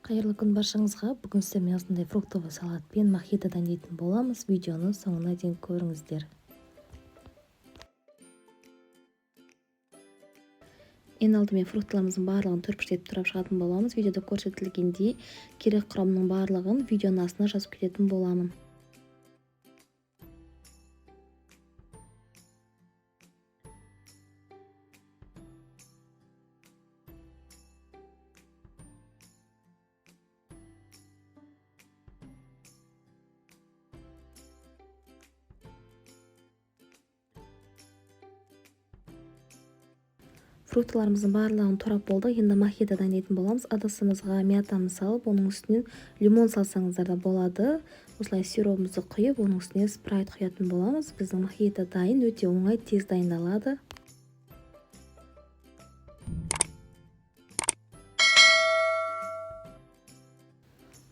Қайырлы күн баршаңызға. Бүгін сіздермен осындай фруктовый салат пен мохито дайындайтын боламыз. Видеоны соңына дейін көріңіздер. Ең алдымен фруктыларымыздың барлығын төртбұрыштап турап шығатын боламыз. Видеода көрсетілгендей керек құрамның барлығын видеоның астына жазып кететін боламын. Фруктыларымыздың барлығын турап болды. Енді мохито дайындайтын боламыз. Ыдысымызға мятаны салып, оның үстінен лимон салсаңыздар да болады. Осылай сиропымызды құйып, оның үстіне спрайт құятын боламыз. Біздің мохито дайын, өте оңай, тез дайындалады.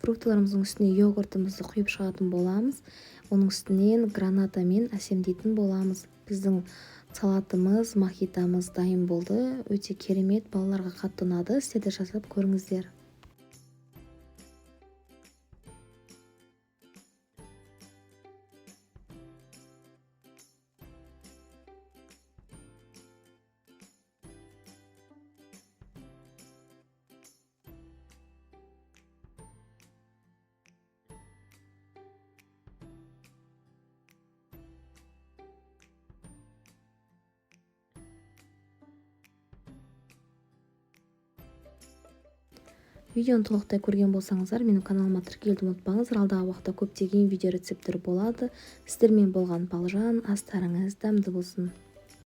Фруктыларымыздың үстіне йогуртымызды құйып шығатын боламыз. Оның үстінен гранатамен әсемдейтін боламыз. Біздің салатымыз, мохитомыз дайын болды. Өте керемет, балаларға қатты ұнады. Сіздер де жасап көріңіздер. Видеоны толықтай көрген болсаңыздар, менің каналыма тіркелуді ұмытпаңыздар. Алдағы уақытта көптеген видео рецептері болады. Сіздермен болған Балжан, астарыңыз дәмді болсын.